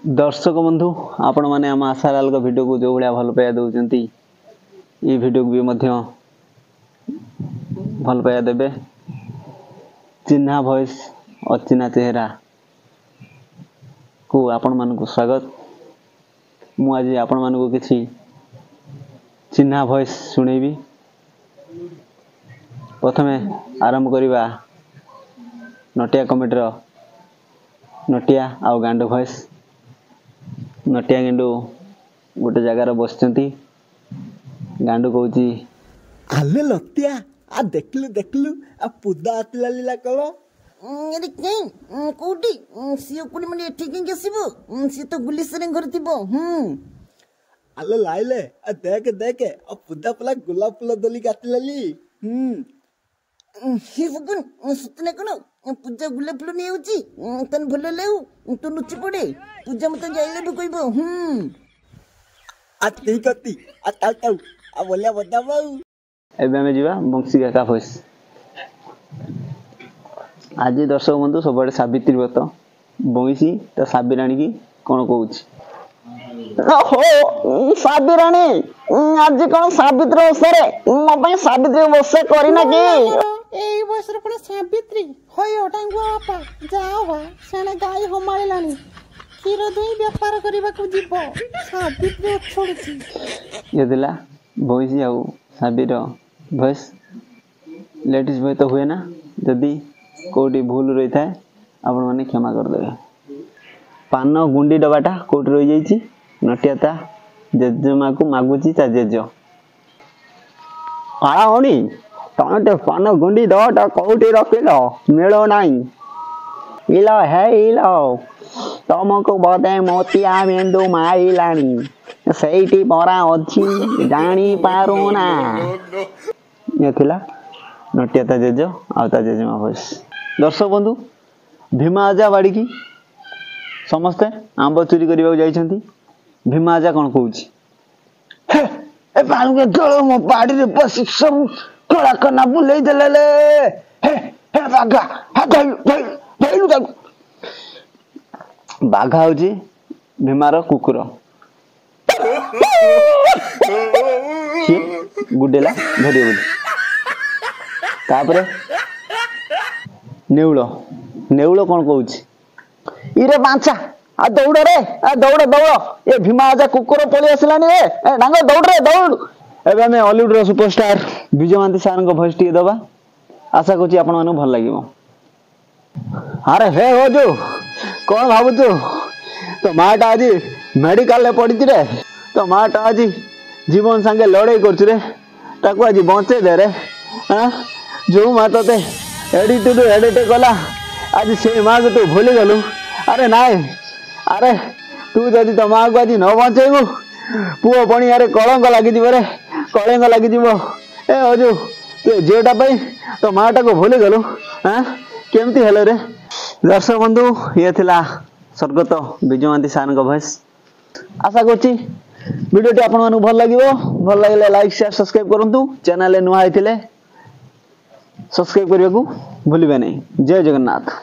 दर्शक बंधु आपण मैंने आम आशालाल वीडियो को जो भाया भल पाया दौरान ये वीडियो को भी भल पाया देवे। चिन्हा वॉइस अचिन्हा चेहरा को आपण मान को स्वागत। मु आज आपण मान को किसी चिन्हा वॉइस सुनेबी। प्रथमे आरंभ करवा नटिया कमेटीर नटिया आउ गांडू वॉइस। नटिया गेंडू गोटे जगार बसचंती। गांडू कहूची आले लतिया आ देखलु देखलु आ पुदा आतिला लीला कल अरे कहीं कोटी सियो कुनी मने ठीक गेसिबो सि तो गुलिसरे घर थिबो आले लाइले आ देख देख आ पुदा पला गुलाब फूल दली कातिला ली हे फगुन सुतने कोन पूजा गुलाब फूल नै होची तन भलो लेउ तो नुची पड़े पूजा मत जाइले भी कहबो आ ठीक अति आ ताउ ताउ आ बोलिया बताबो एबे हमें जीवा बंसी काका वॉइस। आज दर्शक बंधु सब सावित्री व्रत बंसी तो साबिराणी की कौन कहूची ओहो साबिराणी आज कौन सावित्री ओसरे मो पे सावित्री ओसे करिना कि एई बसर पण सावित्री होय टांगुआ बापा जाओ बा सेने गाय हमाळलानी क्षीर दुई व्यापार करबा को जीवो सावित्री छोड़ची ये दिला बंसी आउ साबिर वॉइस लेडीज बॉय तो हुए ना जदि कोटी भूल रही था आपण माने क्षमा कर देबे। पान गुंडी डबाटा कोटी रही जाईची नटिया ता जेजेमा को मागुची ता जेजो आला होनी तने पान गुंडी डबाटा कोटी रखिलो मिलो नाही इलो है इलो तुमको बदे मोतिया मेंदू माइलानी सेठी परा अछि जानी पारो ना। ये थिला नटिया ता जेजो आ ता जेजेमा वॉइस। दर्शक बंधु भीमा आजा बाड़ी की समस्ते आंब चोरी करबा जाइछंती। भीमा आजा कोन कहूची ए पानु के जळ मो बाड़ी रे बसी सब कला कना बुलै देले हे हे बागा हा धइलु ताकू। बाघा होची भीमार कुकुर गुडेला धरिए बोली। तापरे नेउल नेउल कोन कहूची इरे बांचा आ दौड़ रे आ दौड़ दौड़ ए भीमा आजा कुकुर पळी आसलानी ए डांग दौड़ रे दौड़। एबे हमें हॉलीवुड रो सुपरस्टार विजय महांती सार को वॉइस टी दबा। आशा करछि आपण मानु भल लागिवो। अरे हे हो जो कोन भाबुछु तो माटा आज मेडिकल ले पड़ी रे तो माटा आज जीवन संगे लड़ाई करछु रे ताको आज बंचे दे रे हां जो मा तते एडिट कला आज से मां को तू भूल गलु। अरे नाय अरे तू जदि तो मां को आज न बंचेबू पुओ पणी अरे कलंक लागि दिबो रे कलंक लागि दिबो। ए हजू तू जेटा पई तो माटा को भूल गलु हां केमती हेले रे। दर्शक बंधु ये थिला स्वर्गत विजय महांती सार को वॉइस। आशा करछि वीडियो आपण मानु भल लागिवो। भल लागले लाइक शेयर सब्सक्राइब करंतु। चैनल नुआ आइथिले सब्सक्राइब करिया को भूलिबे नै। जय जगन्नाथ।